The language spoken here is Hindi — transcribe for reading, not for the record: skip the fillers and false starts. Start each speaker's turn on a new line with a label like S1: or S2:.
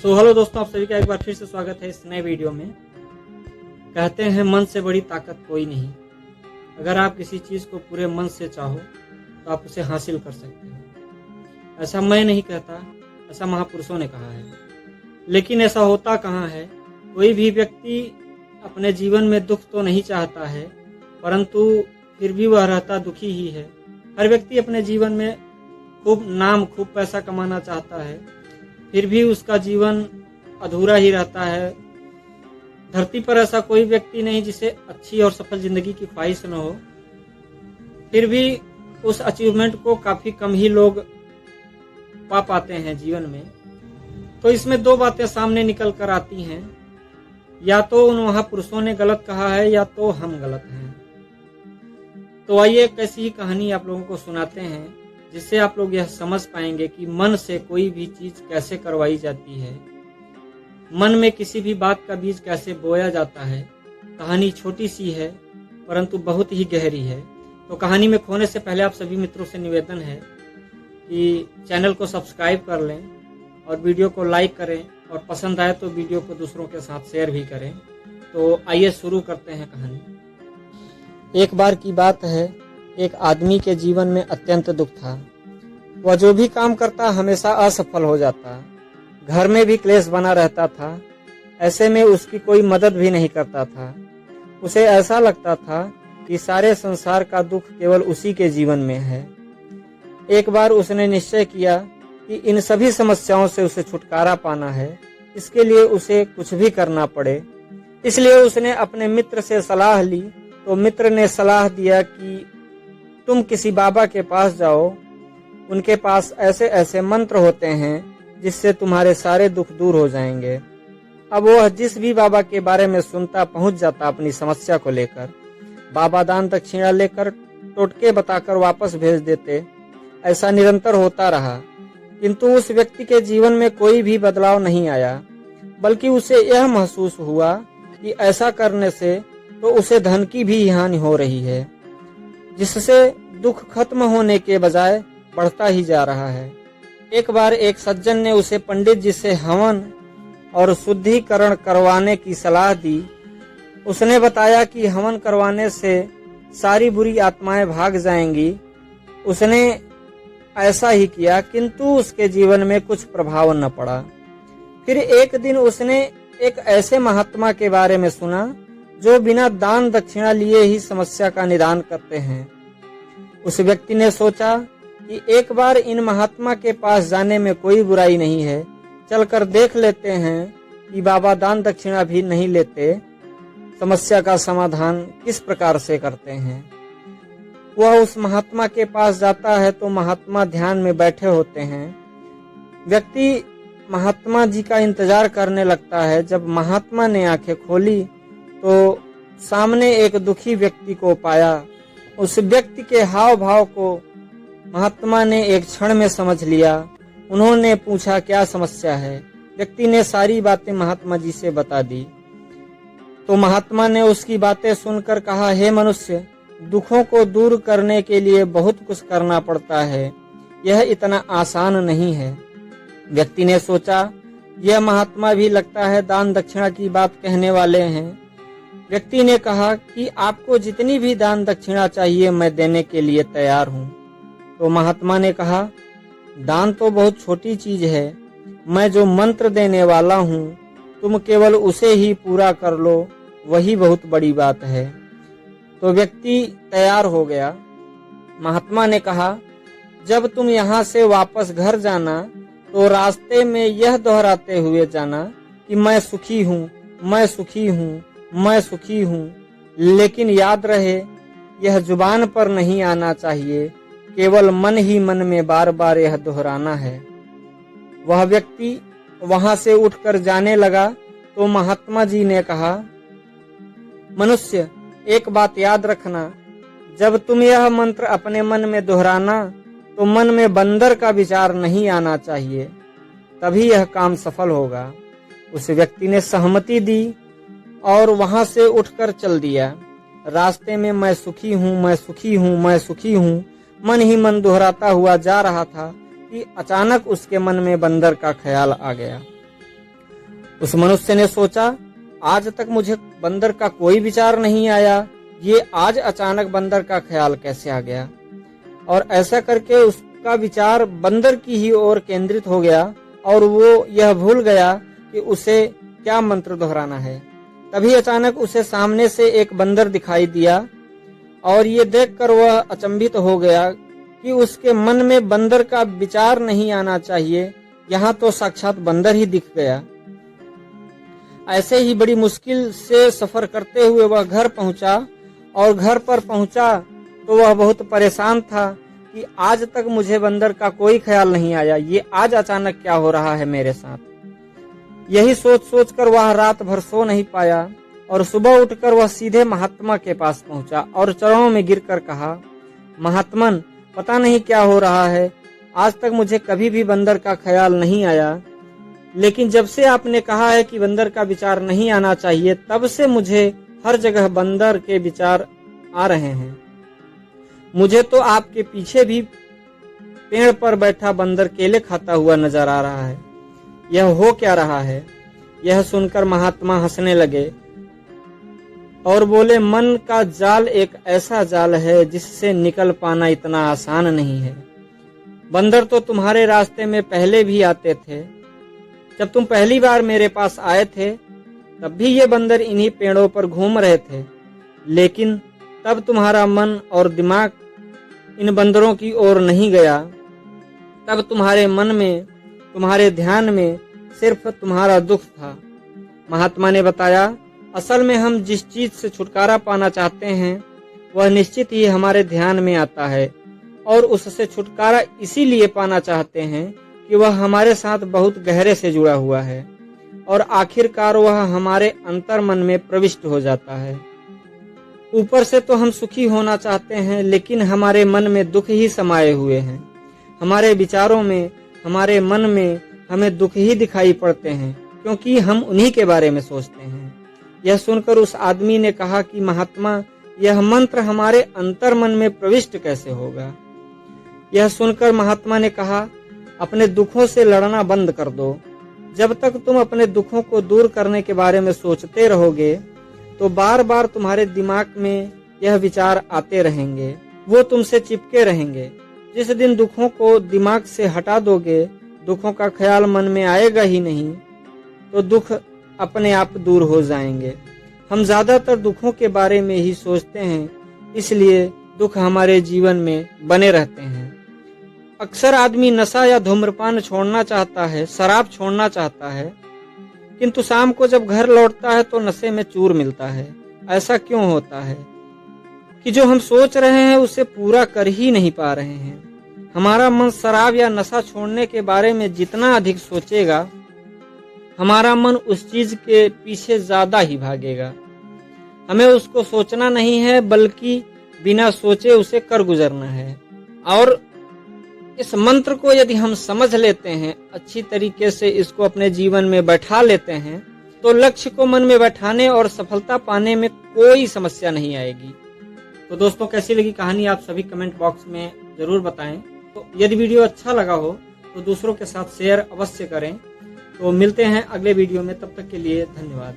S1: हेलो दोस्तों, आप सभी का एक बार फिर से स्वागत है इस नए वीडियो में। कहते हैं मन से बड़ी ताकत कोई नहीं। अगर आप किसी चीज़ को पूरे मन से चाहो तो आप उसे हासिल कर सकते हो। ऐसा मैं नहीं कहता, ऐसा महापुरुषों ने कहा है। लेकिन ऐसा होता कहाँ है? कोई भी व्यक्ति अपने जीवन में दुख तो नहीं चाहता है, परंतु फिर भी वह रहता दुखी ही है। हर व्यक्ति अपने जीवन में खूब नाम, खूब पैसा कमाना चाहता है, फिर भी उसका जीवन अधूरा ही रहता है। धरती पर ऐसा कोई व्यक्ति नहीं जिसे अच्छी और सफल जिंदगी की ख्वाहिश न हो, फिर भी उस अचीवमेंट को काफी कम ही लोग पा पाते हैं जीवन में। तो इसमें दो बातें सामने निकल कर आती हैं, या तो उन महापुरुषों ने गलत कहा है या तो हम गलत हैं। तो आइए एक ऐसी ही कहानी आप लोगों को सुनाते हैं जिससे आप लोग यह समझ पाएंगे कि मन से कोई भी चीज कैसे करवाई जाती है, मन में किसी भी बात का बीज कैसे बोया जाता है। कहानी छोटी सी है परंतु बहुत ही गहरी है। तो कहानी में खोने से पहले आप सभी मित्रों से निवेदन है कि चैनल को सब्सक्राइब कर लें और वीडियो को लाइक करें, और पसंद आए तो वीडियो को दूसरों के साथ शेयर भी करें। तो आइए शुरू करते हैं कहानी। एक बार की बात है, एक आदमी के जीवन में अत्यंत दुख था। वह जो भी काम करता हमेशा असफल हो जाता। घर में भी क्लेश बना रहता था। ऐसे में उसकी कोई मदद भी नहीं करता था। उसे ऐसा लगता था कि सारे संसार का दुख केवल उसी के जीवन में है। एक बार उसने निश्चय किया कि इन सभी समस्याओं से उसे छुटकारा पाना है। इसके लिए उसे कुछ भी करना पड़े। इसलिए उसने अपने मित्र से सलाह ली। तो मित्र ने सलाह दिया कि तुम किसी बाबा के पास जाओ, उनके पास ऐसे ऐसे मंत्र होते हैं जिससे तुम्हारे सारे दुख दूर हो जाएंगे। अब वह जिस भी बाबा के बारे में सुनता पहुंच जाता अपनी समस्या को लेकर। बाबा दान दक्षिणा लेकर टोटके बताकर वापस भेज देते। ऐसा निरंतर होता रहा, किंतु उस व्यक्ति के जीवन में कोई भी बदलाव नहीं आया, बल्कि उसे यह महसूस हुआ कि ऐसा करने से तो उसे धन की भी हानि हो रही है, जिससे दुख खत्म होने के बजाय बढ़ता ही जा रहा है। एक बार एक सज्जन ने उसे पंडित जी से हवन और शुद्धिकरण करवाने की सलाह दी। उसने बताया कि हवन करवाने से सारी बुरी आत्माएं भाग जाएंगी। उसने ऐसा ही किया, किंतु उसके जीवन में कुछ प्रभाव न पड़ा। फिर एक दिन उसने एक ऐसे महात्मा के बारे में सुना जो बिना दान दक्षिणा लिए ही समस्या का निदान करते हैं। उस व्यक्ति ने सोचा कि एक बार इन महात्मा के पास जाने में कोई बुराई नहीं है, चलकर देख लेते हैं कि बाबा दान दक्षिणा भी नहीं लेते, समस्या का समाधान किस प्रकार से करते हैं। वह उस महात्मा के पास जाता है तो महात्मा ध्यान में बैठे होते हैं। व्यक्ति महात्मा जी का इंतजार करने लगता है। जब महात्मा ने आंखें खोली तो सामने एक दुखी व्यक्ति को पाया। उस व्यक्ति के हाव भाव को महात्मा ने एक क्षण में समझ लिया। उन्होंने पूछा, क्या समस्या है? व्यक्ति ने सारी बातें महात्मा जी से बता दी। तो महात्मा ने उसकी बातें सुनकर कहा, हे मनुष्य, दुखों को दूर करने के लिए बहुत कुछ करना पड़ता है, यह इतना आसान नहीं है। व्यक्ति ने सोचा, यह महात्मा भी लगता है दान दक्षिणा की बात कहने वाले हैं। व्यक्ति ने कहा कि आपको जितनी भी दान दक्षिणा चाहिए मैं देने के लिए तैयार हूँ। तो महात्मा ने कहा, दान तो बहुत छोटी चीज है, मैं जो मंत्र देने वाला हूँ तुम केवल उसे ही पूरा कर लो, वही बहुत बड़ी बात है। तो व्यक्ति तैयार हो गया। महात्मा ने कहा, जब तुम यहाँ से वापस घर जाना तो रास्ते में यह दोहराते हुए जाना कि मैं सुखी हूँ, मैं सुखी हूँ, मैं सुखी हूँ। लेकिन याद रहे, यह जुबान पर नहीं आना चाहिए, केवल मन ही मन में बार बार यह दोहराना है। वह व्यक्ति वहां से उठकर जाने लगा तो महात्मा जी ने कहा, मनुष्य, एक बात याद रखना, जब तुम यह मंत्र अपने मन में दोहराना तो मन में बंदर का विचार नहीं आना चाहिए, तभी यह काम सफल होगा। उस व्यक्ति ने सहमति दी और वहां से उठकर चल दिया। रास्ते में मैं सुखी हूँ, मैं सुखी हूँ, मैं सुखी हूँ मन ही मन दोहराता हुआ जा रहा था कि अचानक उसके मन में बंदर का ख्याल आ गया। उस मनुष्य ने सोचा, आज तक मुझे बंदर का कोई विचार नहीं आया, ये आज अचानक बंदर का ख्याल कैसे आ गया। और ऐसा करके उसका विचार बंदर की ही ओर केंद्रित हो गया और वो यह भूल गया कि उसे क्या मंत्र दोहराना है। तभी अचानक उसे सामने से एक बंदर दिखाई दिया और ये देखकर वह अचंभित हो गया कि उसके मन में बंदर का विचार नहीं आना चाहिए, यहाँ तो साक्षात बंदर ही दिख गया। ऐसे ही बड़ी मुश्किल से सफर करते हुए वह घर पहुंचा और घर पर पहुंचा तो वह बहुत परेशान था कि आज तक मुझे बंदर का कोई ख्याल नहीं आया, ये आज अचानक क्या हो रहा है मेरे साथ। यही सोच सोच कर वह रात भर सो नहीं पाया और सुबह उठकर वह सीधे महात्मा के पास पहुंचा और चरणों में गिरकर कहा, महात्मन, पता नहीं क्या हो रहा है, आज तक मुझे कभी भी बंदर का ख्याल नहीं आया, लेकिन जब से आपने कहा है कि बंदर का विचार नहीं आना चाहिए, तब से मुझे हर जगह बंदर के विचार आ रहे हैं। मुझे तो आपके पीछे भी पेड़ पर बैठा बंदर केले खाता हुआ नजर आ रहा है, यह हो क्या रहा है। यह सुनकर महात्मा हंसने लगे और बोले, मन का जाल एक ऐसा जाल है जिससे निकल पाना इतना आसान नहीं है। बंदर तो तुम्हारे रास्ते में पहले भी आते थे, जब तुम पहली बार मेरे पास आए थे तब भी ये बंदर इन्हीं पेड़ों पर घूम रहे थे, लेकिन तब तुम्हारा मन और दिमाग इन बंदरों की ओर नहीं गया। तब तुम्हारे मन में, तुम्हारे ध्यान में सिर्फ तुम्हारा दुख था। महात्मा ने बताया, असल में हम जिस चीज से छुटकारा पाना चाहते हैं वह निश्चित ही हमारे ध्यान में आता है और उससे छुटकारा इसीलिए पाना चाहते हैं कि वह हमारे साथ बहुत गहरे से जुड़ा हुआ है और आखिरकार वह हमारे अंतर मन में प्रविष्ट हो जाता है। ऊपर से तो हम सुखी होना चाहते हैं, लेकिन हमारे मन में दुख ही समाये हुए हैं। हमारे विचारों में, हमारे मन में हमें दुख ही दिखाई पड़ते हैं, क्योंकि हम उन्हीं के बारे में सोचते हैं। यह सुनकर उस आदमी ने कहा कि महात्मा, यह मंत्र हमारे अंतर मन में प्रविष्ट कैसे होगा। यह सुनकर महात्मा ने कहा, अपने दुखों से लड़ना बंद कर दो। जब तक तुम अपने दुखों को दूर करने के बारे में सोचते रहोगे तो बार बार तुम्हारे दिमाग में यह विचार आते रहेंगे, वो तुमसे चिपके रहेंगे। जिस दिन दुखों को दिमाग से हटा दोगे, दुखों का ख्याल मन में आएगा ही नहीं, तो दुख अपने आप दूर हो जाएंगे। हम ज्यादातर दुखों के बारे में ही सोचते हैं, इसलिए दुख हमारे जीवन में बने रहते हैं। अक्सर आदमी नशा या धूम्रपान छोड़ना चाहता है, शराब छोड़ना चाहता है, किंतु शाम को जब घर लौटता है तो नशे में चूर मिलता है। ऐसा क्यों होता है कि जो हम सोच रहे हैं उसे पूरा कर ही नहीं पा रहे हैं। हमारा मन शराब या नशा छोड़ने के बारे में जितना अधिक सोचेगा, हमारा मन उस चीज के पीछे ज्यादा ही भागेगा। हमें उसको सोचना नहीं है, बल्कि बिना सोचे उसे कर गुजरना है। और इस मंत्र को यदि हम समझ लेते हैं, अच्छी तरीके से इसको अपने जीवन में बैठा लेते हैं, तो लक्ष्य को मन में बैठाने और सफलता पाने में कोई समस्या नहीं आएगी। तो दोस्तों, कैसी लगी कहानी आप सभी कमेंट बॉक्स में जरूर बताएं। तो यदि वीडियो अच्छा लगा हो तो दूसरों के साथ शेयर अवश्य करें। तो मिलते हैं अगले वीडियो में, तब तक के लिए धन्यवाद।